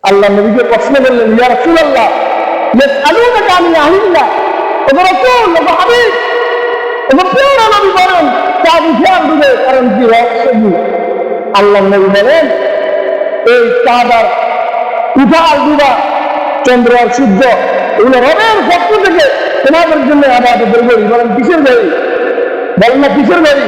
আল্লাহ নবীকে প্রশ্ন করলেন, ইয়া রাসূলুল্লাহ ইয়াসআলুনাকা আনিল আহিল্লাহ, ওগো রাসূল, ওগো হাবিব, ওগো প্রিয় নবী বলেন চাঁদ উঠে আর ডুবে কারণ কি রহস্য কি? আল্লাহ নবী বলেন, এই চাঁদ আর উঠা আর ডুবা, চন্দ্র আর সূর্য, এগুলো রবের পক্ষ থেকে তোমাদের জন্য ইবাদতের ঘড়ি। বলেন কিসের ঘড়ি? বলেন না কিসের ঘড়ি?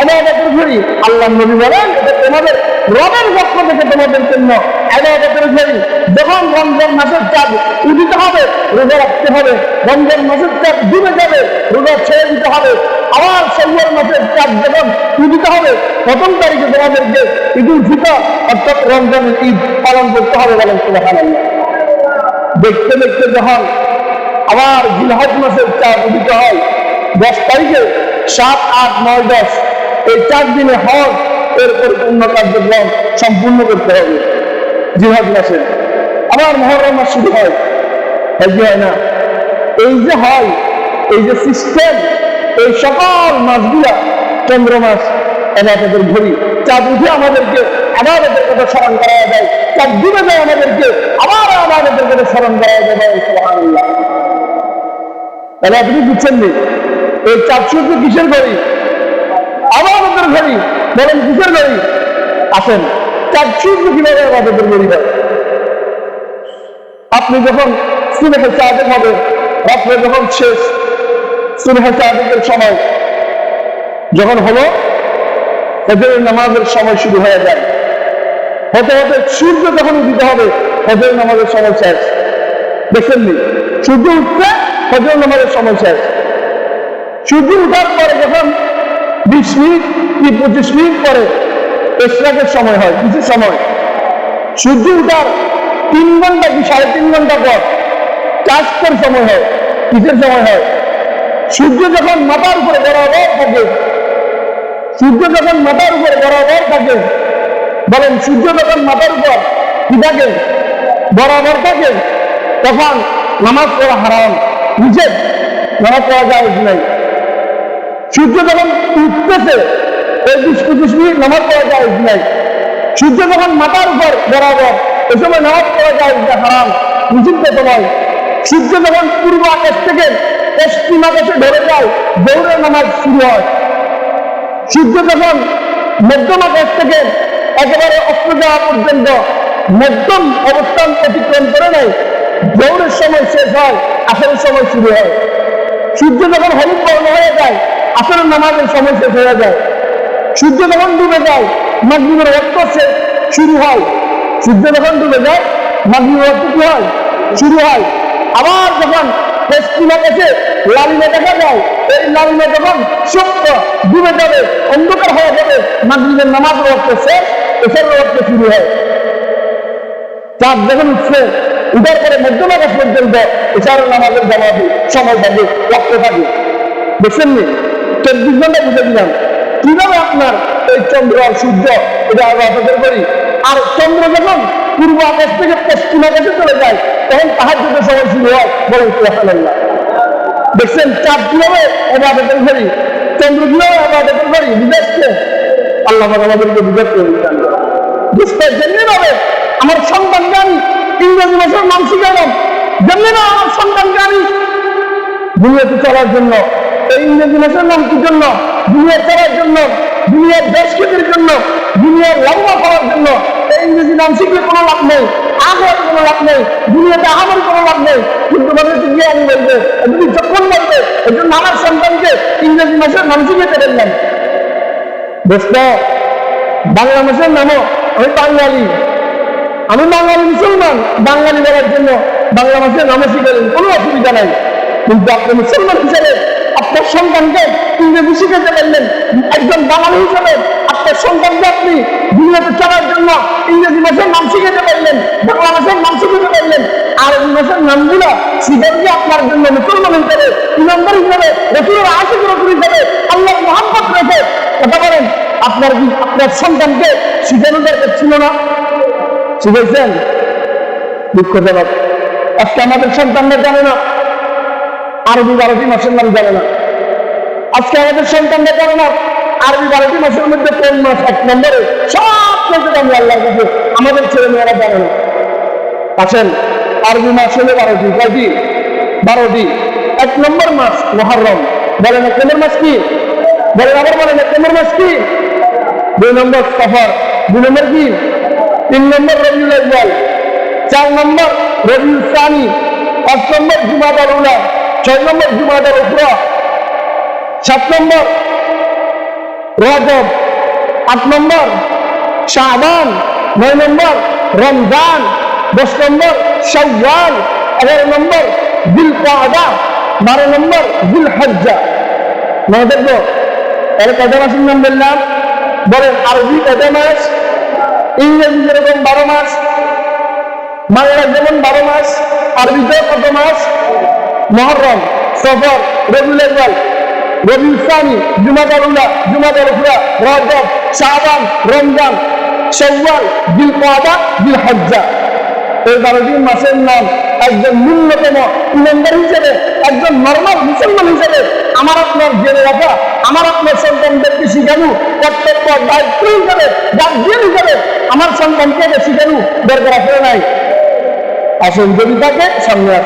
ইবাদতের ঘড়ি। আল্লাহ নবী বলেন এটা তোমাদের রবের পক্ষ থেকে তোমাদের জন্য ইবাদতের ঘড়ি। যখন রমজান মাসের চাঁদ উদিত হবে রোজা রাখতে হবে, রমজান মাসের চাঁদ ডুবে যাবে রোজা ছেড়ে দিতে হবে। আবার শাওয়াল মাসের চাঁদ যখন উদিত হবে প্রথম তারিখে তোমাদেরকে ঈদুল ফিতর অর্থাৎ রমজানের ঈদ পালন করতে হবে। বলেন সুবহানাল্লাহ। দেখতে দেখতে যখন আবার জিলহজ মাসের চাঁদ উদিত হয় 10 তারিখে, 7, 8, 9, 10 এই 4 দিনে হজ এর পরিপূর্ণ কার্যক্রম সম্পূর্ণ করতে হবে। জিলহজ মাসে আবার মুহররম মাস শুরু হয়, হয় না? এই যে হয়, এই যে সিস্টেম, এই সকল মাসগুলা চন্দ্র মাস ইবাদতের ঘড়ি। চাঁদ উঠে আমাদেরকে ইবাদতের কথা স্মরণ করা যায়, চাঁদ ডুবে যায় আমাদেরকে আবার ইবাদতের কথা স্মরণ করা যায়। সুবহানাল্লাহ। তাহলে আপনি বুঝছেন নি এই চাঁদ সূর্য কিসের ঘড়ি? ইবাদতের ঘড়ি। বলেন কিসের ঘড়ি? আসেন, চাঁদ সূর্য কিভাবে ইবাদতের ঘড়ি হয়? আপনি যখন সুবহে সাদিক হবে, রাত্রে যখন শেষ সুবহে সাদিকের সময় যখন হলো, ফজরের নামাজের সময় শুরু হয়ে যায়, হতে হতে সূর্য যখন উদিত হবে ফজরের নামাজের সময় শেষ। দেখেননি? সূর্য উঠছে ফজরের নামাজের সময় শেষ। সূর্য উঠার পরে যখন 20 মিনিট কি 25 মিনিট পরে ইশরাকের সময় হয়, কিছু সময় সূর্য উঠার 3 ঘন্টা কি 3.5 ঘন্টা পর চাঁদের সময় হয়। কিসের সময় হয়? সূর্য যখন মাথার উপরে বরাবর থাকে, সূর্য যখন মাথার উপরে বরাবর থাকে, বলেন সূর্য যখন মাথার উপর কি থাকে? বরাবর থাকে, তখন নামাজ পড়া হারাম, নিষেধ, নামাজ পড়া যায় নাই। সূর্য যখন উঠতেছে ওই 20-25 মিনিট নামাজ পড়া যায় নাই। সূর্য যখন মাথার উপর বরাবর ওই সময় নামাজ পড়া যায় হারাম, নিষিদ্ধ সময়। সূর্য যখন পূর্ব আকাশ থেকে পশ্চিম আকাশে ধরে যায় দৌড়ে নামাজ শুরু হয়। সূর্য যখন মধ্যম আকাশ থেকে একেবারে অস্ত যাওয়া পর্যন্ত মধ্যম অবস্থান অতিক্রম করে নেয়, দৌড়ের সময় শেষ হয়, আসরের সময় শুরু হয়। সূর্য যখন হলুদ বর্ণ হয়ে যায় আসরের নামাজের সময় শেষ হয়ে যায়। সূর্য যখন ডুবে যায় মাগরিবের ওয়াক্ত শুরু হয়। সূর্য যখন ডুবে যায় মাগরিবের ওয়াক্ত কি হয়? শুরু হয়। আবার যখন পশ্চিম আকাশে লালিমা দেখা যায়, এই লালিমা যখন সত্য ডুবে যাবে, অন্ধকার হয়ে যাবে, মাগরিবের নামাজের ওয়াক্ত শেষ, এশারের ওয়াক্ত শুরু হয়। চাঁদ যখন উঠছে উঠার পরে মধ্যম আকাশ পর্যন্ত এশারের নামাজের জামাতে সময় থাকে, ওয়াক্ত থাকে। দেখছেন নি? 24 ঘন্টা বুঝে দিলাম কিভাবে আপনার এই চন্দ্র আর সূর্য এটা ইবাদতের ঘড়ি। আর চন্দ্র যখন পূর্ব আকাশ থেকে পশ্চিম আকাশে চলে যায় তখন তাহাজ্জুদের সময় শুরু হয়। বলেন সুবহানাল্লাহ। দেখছেন চাঁদ কিভাবে ইবাদতের ঘড়ি, চন্দ্র কিভাবে ইবাদতের ঘড়ি বুঝাচ্ছে। আল্লাহ আমাদেরকে বুঝাচ্ছে। বুঝতে জেনে নেবে আমার সন্তানকে আমি ইংরেজি ভাষার নাম শিখালাম, জেনে না আমার সন্তানকে আমি দুনিয়াতে চলার জন্য। এই ইংরেজি ভাষার নাম কি জন্য? দুনিয়া চলার জন্য, দুনিয়ার দেশ খেতের জন্য, দুনিয়ার লম্বা করার জন্য। এই ইংরেজি নাম শিখলে কোনো লাভ নেই, আগে কোনো লাভ নেই, দুনিয়াতে আমার কোনো লাভ নেই। কিন্তু মানুষকে গিয়ে আমি বলবে, যদি যখন বলবে এই জন্য আমার সন্তানকে ইংরেজি ভাষার নাম শিখেতে পারলাম। দোস্ত, বাংলা ভাষার নামও আমি বাঙালি, আমি বাঙালি মুসলমান, বাঙালি বলার জন্য বাংলা ভাষার নামও শিখেলেন, কোনো অসুবিধা নাই। কিন্তু আপনি মুসলমান হিসেবে আপনার সন্তানকে ইংরেজি শিখাতে পারলেন, একজন বাঙালি হিসেবে আপনার সন্তানকে আপনি দুনিয়াতে চলার জন্য ইংরেজি ভাষার নাম শিখাতে পারলেন, বাংলা ভাষার নাম শিখাতে পারলেন। আরবি ভাষার নামগুলো শিখাতে আপনার জন্য মুসলমান হিসেবে, ইমানদার হিসেবে, রাসূলের আশিক রাসূল হিসেবে, আল্লাহর মহব্বত রেখে কথা বলেন, আপনার কি আপনার সন্তানকে শিখানো দরকার ছিল না? শিখেছেন? দুঃখজনক আজকে আমাদের সন্তানরা জানে না আরবি 12টি মাসের নাম জানে না। আজকে আমাদের সন্তানরা জানে না আরবি 12টি মাসের মধ্যে কোন মাস 1 নম্বরে। সব কিছু আমি আল্লাহর কাছে আমাদের ছেলে মেয়েরা জানে না। আছেন আরবি মাস হলো 12টি। কয়টি? 12টি। 1 নম্বর মাস মুহররম। বলেন 1 নম্বর মাস কি? বলেন আবার বলেন 1 নম্বর মাস কি? 2 নম্বর সফর। 2 নম্বর কি? 3 নম্বর রবিউল আউয়াল। 4 নম্বর রবিউল সানি। 5 নম্বর জুমাদাল উলা। 6 নম্বর জুমাদাল উখরা। 7 নম্বর রজব। 8 নম্বর শাবান। 9 নম্বর রমজান। 10 নম্বর শাওয়াল। 11 নম্বর জিলকাদা। 12 নম্বর জিলহজ্জা। মনে দেখবো এর কয়টা মাসের নাম বললাম? বলেন আরবি কয়টা মাস? ইংরেজি যেরকম 12 মাস, বাংলা যেমন 12 মাস, আরবিতে কত মাস? মুহররম, সফর, রবিউল আউয়াল, রবিউল সানি, জুমাদাল উলা, জুমাদাল উখরা, রজব, শাবান, রমজান, শাওয়াল, জিলকাদা, জিলহজ্জা। এই 12টি মাসের নাম একজন ন্যূনতম ইমানদার হিসেবে, একজন নরমাল মুসলমান হিসেবে আমার আপনার জেনে রাখা, আমার আপনার সন্তানদেরকে শিখানো কর্তব্য, দায়িত্ব হিসেবে, গার্জিয়ান হিসেবে আমার সন্তানকে শিখানো দরকার আছে নাই? আসুন যদি থাকে সামনে আসুন।